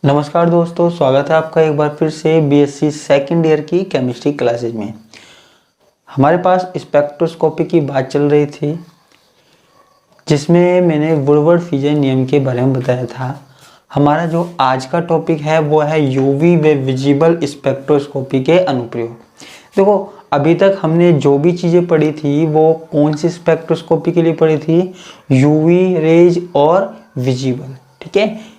नमस्कार दोस्तों, स्वागत है आपका एक बार फिर से बीएससी सेकंड ईयर की केमिस्ट्री क्लासेज में। हमारे पास स्पेक्ट्रोस्कोपी की बात चल रही थी, जिसमें मैंने वुडवर्ड फ्यूजन नियम के बारे में बताया था। हमारा जो आज का टॉपिक है वो है यूवी व विजिबल स्पेक्ट्रोस्कोपी के अनुप्रयोग। देखो, अभी तक हमने जो भी चीज़ें पढ़ी थी वो कौन सी स्पेक्ट्रोस्कोपी के लिए पढ़ी थी? यूवी रेज और विजिबल, ठीक है।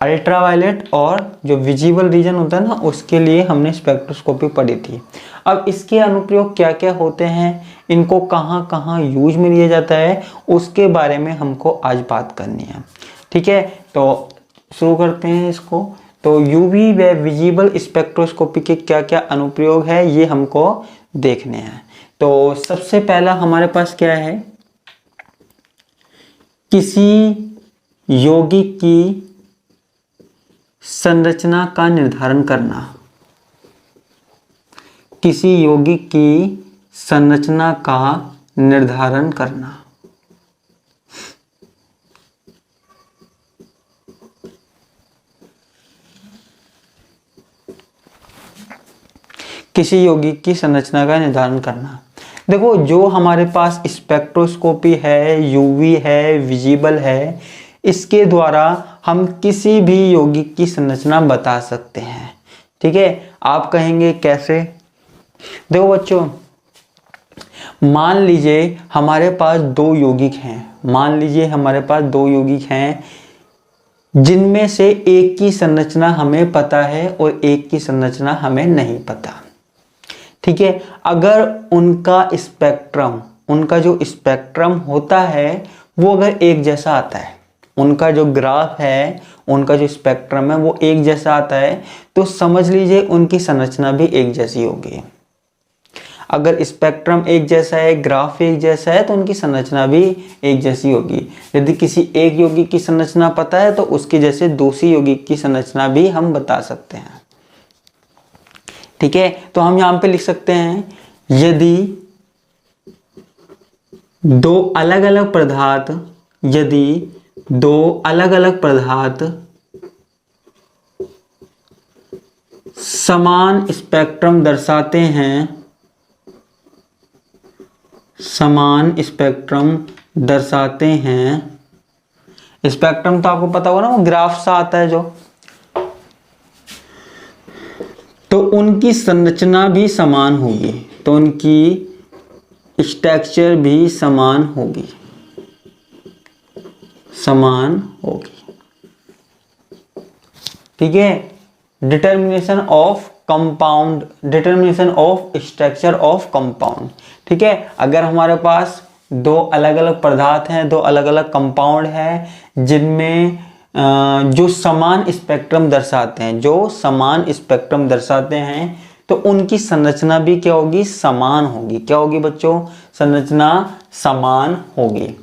अल्ट्रावायलेट और जो विजिबल रीजन होता है ना, उसके लिए हमने स्पेक्ट्रोस्कोपी पढ़ी थी। अब इसके अनुप्रयोग क्या क्या होते हैं, इनको कहाँ कहाँ यूज में लिया जाता है, उसके बारे में हमको आज बात करनी है, ठीक है। तो शुरू करते हैं इसको। तो यूवी व विजिबल स्पेक्ट्रोस्कोपी के क्या क्या अनुप्रयोग है, ये हमको देखने हैं। तो सबसे पहला हमारे पास क्या है? किसी यौगिक की संरचना का निर्धारण करना। किसी यौगिक की संरचना का निर्धारण करना। किसी यौगिक की संरचना का निर्धारण करना। देखो, जो हमारे पास स्पेक्ट्रोस्कोपी है, यूवी है, विजिबल है, इसके द्वारा हम किसी भी यौगिक की संरचना बता सकते हैं, ठीक है। आप कहेंगे कैसे? देखो बच्चों, मान लीजिए हमारे पास दो यौगिक हैं। मान लीजिए हमारे पास दो यौगिक हैं, जिनमें से एक की संरचना हमें पता है और एक की संरचना हमें नहीं पता, ठीक है। अगर उनका जो स्पेक्ट्रम होता है वो अगर एक जैसा आता है, उनका जो ग्राफ है, उनका जो स्पेक्ट्रम है वो एक जैसा आता है, तो समझ लीजिए उनकी संरचना भी एक जैसी होगी। अगर स्पेक्ट्रम एक जैसा है, ग्राफ एक जैसा है, तो उनकी संरचना भी एक जैसी होगी। यदि किसी एक यौगिक की संरचना पता है तो उसकी जैसे दूसरी यौगिक की संरचना भी हम बता सकते हैं, ठीक है। तो हम यहां पे लिख सकते हैं, यदि दो अलग अलग पदार्थ समान स्पेक्ट्रम दर्शाते हैं, स्पेक्ट्रम तो आपको पता होगा ना, वो ग्राफ सा आता है जो, तो उनकी संरचना भी समान होगी, तो उनकी स्ट्रक्चर भी समान होगी, ठीक है। Determination of structure of compound, ठीक है। अगर हमारे पास दो अलग अलग पदार्थ हैं, दो अलग अलग कंपाउंड है, जिनमें जो समान स्पेक्ट्रम दर्शाते हैं, तो उनकी संरचना भी क्या होगी? समान होगी। क्या होगी बच्चों? संरचना समान होगी,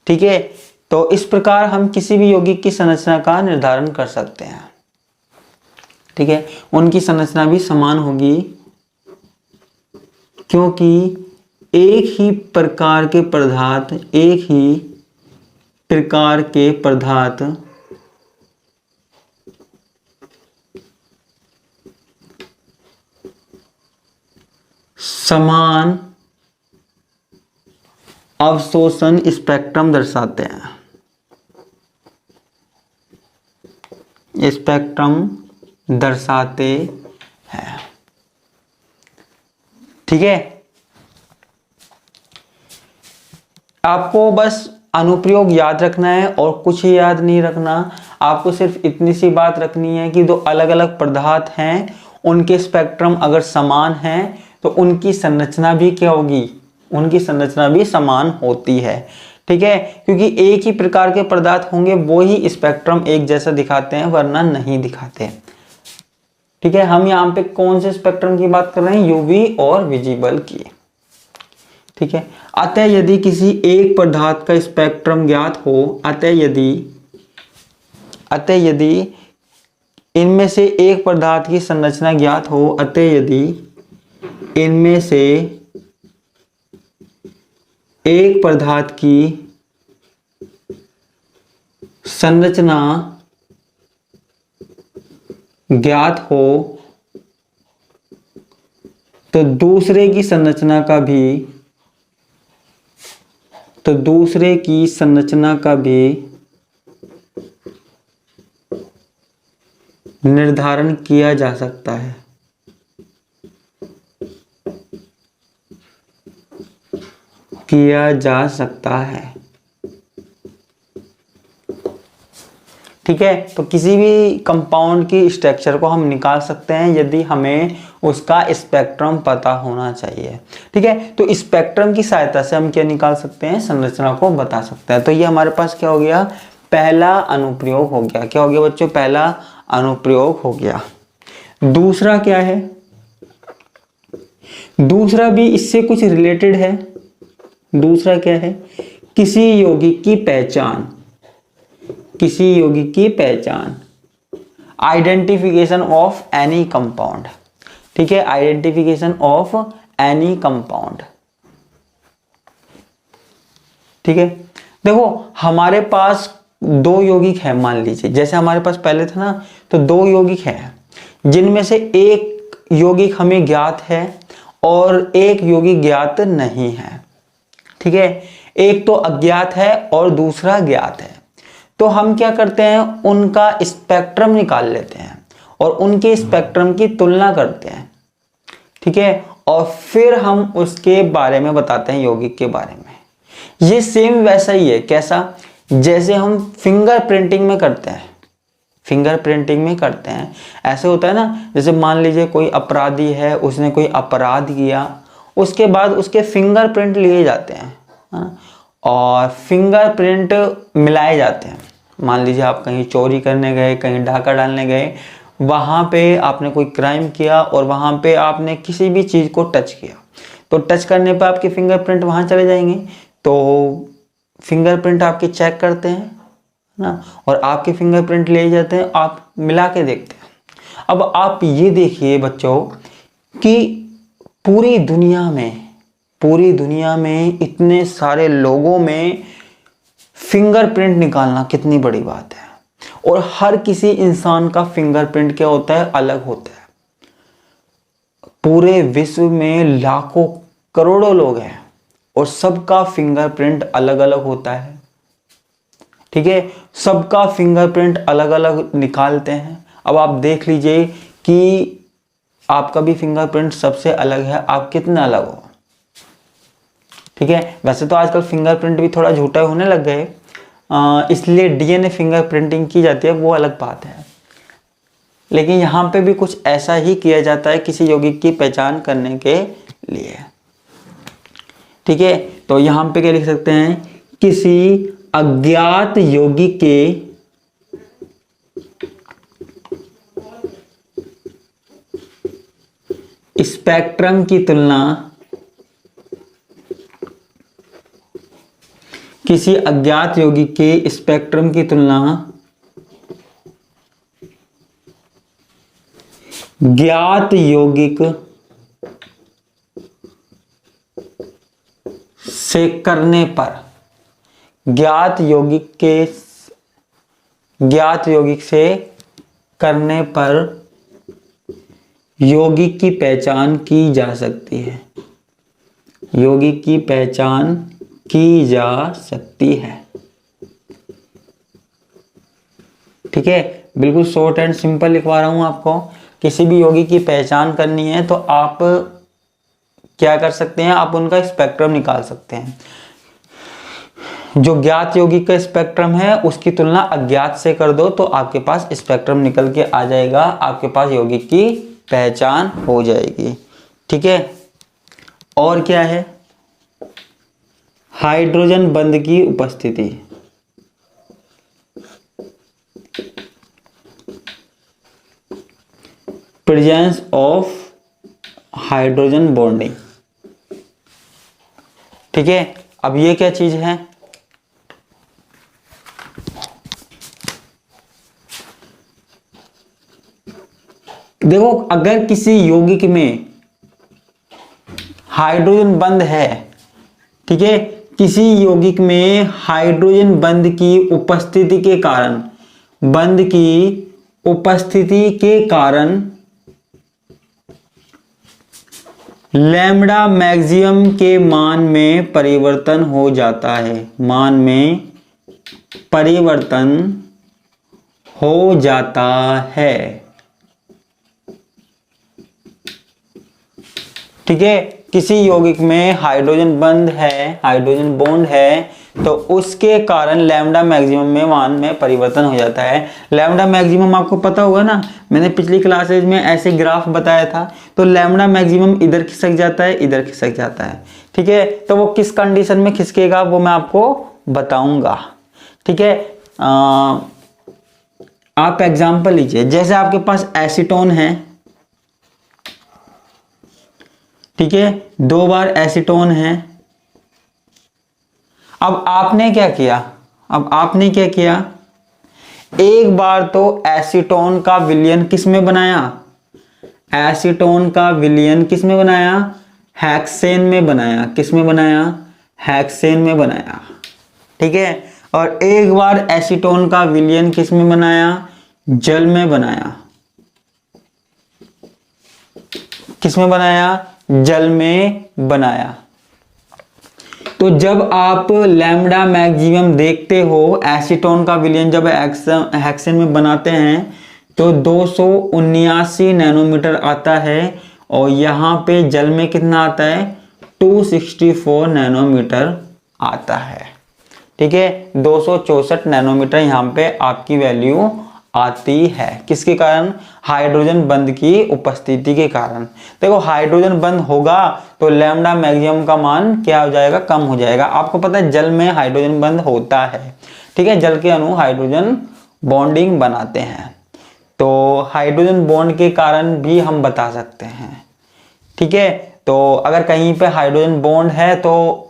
ठीक है। तो इस प्रकार हम किसी भी यौगिक की संरचना का निर्धारण कर सकते हैं, ठीक है। उनकी संरचना भी समान होगी, क्योंकि एक ही प्रकार के पदार्थ समान अवशोषण स्पेक्ट्रम दर्शाते हैं, ठीक है। आपको बस अनुप्रयोग याद रखना है और कुछ ही याद नहीं रखना। आपको सिर्फ इतनी सी बात रखनी है कि दो अलग अलग पदार्थ हैं, उनके स्पेक्ट्रम अगर समान हैं तो उनकी संरचना भी क्या होगी? उनकी संरचना भी समान होती है, ठीक है। क्योंकि एक ही प्रकार के पदार्थ होंगे वो ही स्पेक्ट्रम एक जैसा दिखाते हैं, वरना नहीं दिखाते, ठीक है। हम यहाँ पे कौन से स्पेक्ट्रम की बात कर रहे हैं? यूवी और विजिबल की, ठीक है। अतः यदि किसी एक पदार्थ का स्पेक्ट्रम ज्ञात हो, अतः यदि इनमें से एक पदार्थ की संरचना ज्ञात हो, अतः यदि इनमें से एक पदार्थ की संरचना ज्ञात हो तो दूसरे की संरचना का भी निर्धारण किया जा सकता है। ठीक है, तो किसी भी कंपाउंड की स्ट्रक्चर को हम निकाल सकते हैं यदि हमें उसका स्पेक्ट्रम पता होना चाहिए। ठीक है, तो स्पेक्ट्रम की सहायता से हम क्या निकाल सकते हैं, संरचना को बता सकते हैं। तो ये हमारे पास क्या हो गया, पहला अनुप्रयोग हो गया। क्या हो गया बच्चों, पहला अनुप्रयोग हो गया। दूसरा क्या है, दूसरा भी इससे कुछ रिलेटेड है। दूसरा क्या है, किसी यौगिक की पहचान, आइडेंटिफिकेशन ऑफ एनी कंपाउंड। ठीक है, आइडेंटिफिकेशन ऑफ एनी कंपाउंड। ठीक है, देखो हमारे पास दो यौगिक है, मान लीजिए जैसे हमारे पास पहले था ना, तो दो यौगिक है जिनमें से एक यौगिक हमें ज्ञात है और एक यौगिक ज्ञात नहीं है। ठीक है, एक तो अज्ञात है और दूसरा ज्ञात है। तो हम क्या करते हैं, उनका स्पेक्ट्रम निकाल लेते हैं और उनके स्पेक्ट्रम की तुलना करते हैं। ठीक है, और फिर हम उसके बारे में बताते हैं, यौगिक के बारे में। ये सेम वैसा ही है, कैसा, जैसे हम फिंगरप्रिंटिंग में करते हैं। ऐसे होता है ना, जैसे मान लीजिए कोई अपराधी है, उसने कोई अपराध किया, उसके बाद उसके फिंगरप्रिंट लिए जाते हैं, हाँ? और फिंगरप्रिंट मिलाए जाते हैं। मान लीजिए आप कहीं चोरी करने गए, कहीं डाका डालने गए, वहाँ पे आपने कोई क्राइम किया और वहाँ पे आपने किसी भी चीज़ को टच किया, तो टच करने पे आपके फिंगरप्रिंट वहाँ चले जाएंगे। तो फिंगरप्रिंट आपके चेक करते हैं ना, और आपके फिंगरप्रिंट ले जाते हैं, आप मिला के देखते हैं। अब आप ये देखिए बच्चों कि पूरी दुनिया में इतने सारे लोगों में फिंगरप्रिंट निकालना कितनी बड़ी बात है, और हर किसी इंसान का फिंगरप्रिंट क्या होता है, अलग होता है। पूरे विश्व में लाखों करोड़ों लोग हैं और सबका फिंगरप्रिंट अलग अलग होता है। ठीक है, सबका फिंगरप्रिंट अलग अलग निकालते हैं। अब आप देख लीजिए कि आपका भी फिंगरप्रिंट सबसे अलग है, आप कितना अलग हो। ठीक है, वैसे तो आजकल फिंगरप्रिंट भी थोड़ा झूठा होने लग गए, इसलिए डीएनए फिंगरप्रिंटिंग की जाती है, वो अलग बात है। लेकिन यहाँ पे भी कुछ ऐसा ही किया जाता है किसी यौगिक की पहचान करने के लिए। ठीक है, तो यहाँ पे क्या लिख सकते हैं, किसी अज्ञात यौगिक के स्पेक्ट्रम की तुलना, किसी अज्ञात यौगिक के स्पेक्ट्रम की तुलना ज्ञात यौगिक से करने पर, ज्ञात यौगिक से करने पर यौगिक की पहचान की जा सकती है। यौगिक की पहचान की जा सकती है। ठीक है, बिल्कुल शॉर्ट एंड सिंपल लिखवा रहा हूं आपको। किसी भी यौगिक की पहचान करनी है तो आप क्या कर सकते हैं, आप उनका स्पेक्ट्रम निकाल सकते हैं। जो ज्ञात यौगिक का स्पेक्ट्रम है उसकी तुलना अज्ञात से कर दो तो आपके पास स्पेक्ट्रम निकल के आ जाएगा, आपके पास यौगिक की पहचान हो जाएगी। ठीक है, और क्या है, हाइड्रोजन बंध की उपस्थिति। Presence of hydrogen bonding. ठीक है, अब ये क्या चीज है, देखो अगर किसी यौगिक में हाइड्रोजन बंध है, ठीक है, किसी यौगिक में हाइड्रोजन बंध की उपस्थिति के कारण, बंध की उपस्थिति के कारण लैम्ब्डा मैक्सिमम के मान में परिवर्तन हो जाता है, मान में परिवर्तन हो जाता है। ठीक है, किसी यौगिक में हाइड्रोजन बंध है, हाइड्रोजन बॉन्ड है, तो उसके कारण लैम्ब्डा मैक्सिमम में मान में परिवर्तन हो जाता है। लैम्ब्डा मैक्सिमम आपको पता होगा ना, मैंने पिछली क्लासेज में ऐसे ग्राफ बताया था। तो लैम्ब्डा मैक्सिमम इधर खिसक जाता है, इधर खिसक जाता है। ठीक है, तो वो किस कंडीशन में खिसकेगा वो मैं आपको बताऊंगा। ठीक है, आप एग्जाम्पल लीजिए, जैसे आपके पास एसीटोन है, ठीक है, 2 बार एसीटोन है। अब आपने क्या किया, एक बार तो एसीटोन का विलयन किस में बनाया, एसीटोन का विलयन किस में बनाया, हेक्सेन में बनाया। किस में बनाया, हेक्सेन में बनाया। ठीक है, और एक बार एसीटोन का विलयन किस में बनाया, जल में बनाया। किस में बनाया, जल में बनाया। तो जब आप लैम्ब्डा मैक्सिमम देखते हो, एसीटोन का विलयन जब हेक्सेन में बनाते हैं तो 279 नैनोमीटर आता है, और यहाँ पे जल में कितना आता है, 264 नैनोमीटर आता है। ठीक है, 264 नैनोमीटर यहाँ पे आपकी वैल्यू आती है। किसके कारण, हाइड्रोजन बंध की उपस्थिति के कारण। देखो हाइड्रोजन बंध होगा तो लैम्ब्डा मैक्सिमम का मान क्या हो जाएगा, कम हो जाएगा। आपको पता है जल में हाइड्रोजन बंध होता है। ठीक है, जल के अणु हाइड्रोजन बॉन्डिंग बनाते हैं, तो हाइड्रोजन बॉन्ड के कारण भी हम बता सकते हैं। ठीक है, तो अगर कहीं पे हाइड्रोजन बॉन्ड है तो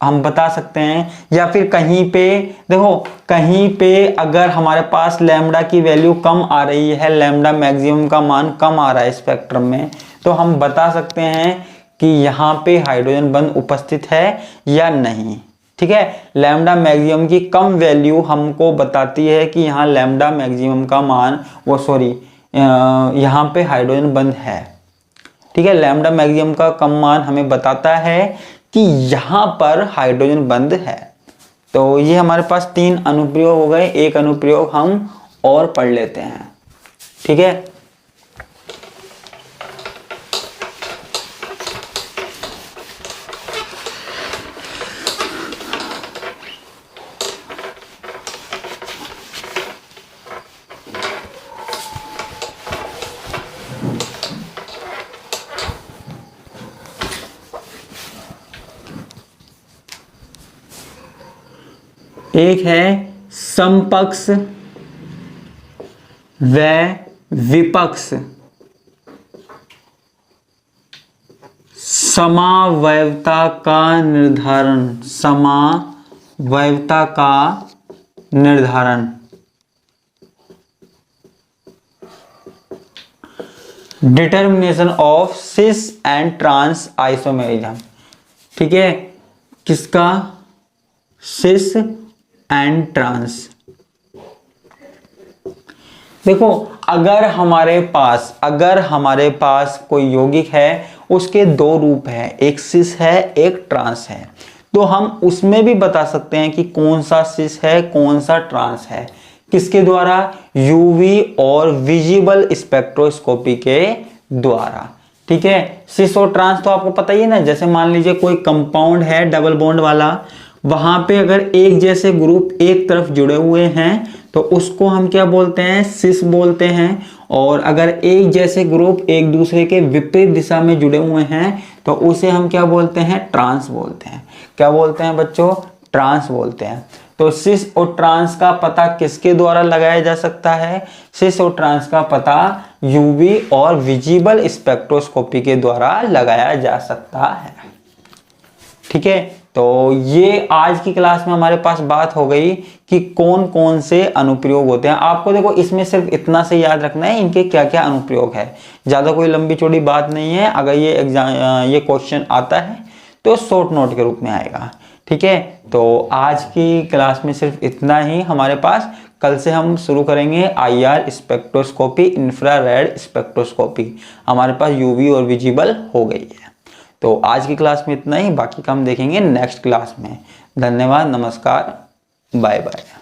हम बता सकते हैं, या फिर कहीं पे देखो, कहीं पे अगर हमारे पास लैम्ब्डा की वैल्यू कम आ रही है, लैम्ब्डा मैक्सिमम का मान कम आ रहा है स्पेक्ट्रम में, तो हम बता सकते हैं कि यहाँ पे हाइड्रोजन बंध उपस्थित है या नहीं। ठीक है, लैम्ब्डा मैक्सिमम की कम वैल्यू हमको बताती है कि यहाँ लैम्ब्डा मैक्सिमम का मान यहाँ पे हाइड्रोजन बंध है। ठीक है, लैम्ब्डा मैक्सिमम का कम मान हमें बताता है कि यहां पर हाइड्रोजन बंध है। तो ये हमारे पास 3 अनुप्रयोग हो गए, एक अनुप्रयोग हम और पढ़ लेते हैं। ठीक है, एक है समपक्ष व विपक्ष समावयवता का निर्धारण, समावयवता का निर्धारण। Determination of cis and trans isomerism. ठीक है, किसका, सिस एंड ट्रांस। देखो अगर हमारे पास कोई यौगिक है, उसके 2 रूप है, एक सिस है एक ट्रांस है, तो हम उसमें भी बता सकते हैं कि कौन सा सिस है कौन सा ट्रांस है। किसके द्वारा, यूवी और विजिबल स्पेक्ट्रोस्कोपी के द्वारा। ठीक है, सिस और ट्रांस तो आपको पता ही है ना, जैसे मान लीजिए कोई कंपाउंड है डबल बॉन्ड वाला, वहां पे अगर एक जैसे ग्रुप एक तरफ जुड़े हुए हैं तो उसको हम क्या बोलते हैं, सिस बोलते हैं। और अगर एक जैसे ग्रुप एक दूसरे के विपरीत दिशा में जुड़े हुए हैं तो उसे हम क्या बोलते हैं, ट्रांस बोलते हैं। क्या बोलते हैं बच्चों, ट्रांस बोलते हैं। तो सिस और ट्रांस का पता किसके द्वारा लगाया जा सकता है, सिस और ट्रांस का पता यूवी और विजिबल स्पेक्ट्रोस्कोपी के द्वारा लगाया जा सकता है। ठीक है, तो ये आज की क्लास में हमारे पास बात हो गई कि कौन कौन से अनुप्रयोग होते हैं। आपको देखो इसमें सिर्फ इतना से याद रखना है इनके क्या क्या अनुप्रयोग है, ज्यादा कोई लंबी चौड़ी बात नहीं है। अगर ये क्वेश्चन आता है तो शॉर्ट नोट के रूप में आएगा। ठीक है, तो आज की क्लास में सिर्फ इतना ही हमारे पास। कल से हम शुरू करेंगे IR स्पेक्ट्रोस्कोपी, इंफ्रारेड स्पेक्ट्रोस्कोपी। हमारे पास यूवी और विजिबल हो गई है। तो आज की क्लास में इतना ही, बाकी का हम देखेंगे नेक्स्ट क्लास में। धन्यवाद, नमस्कार, बाय बाय।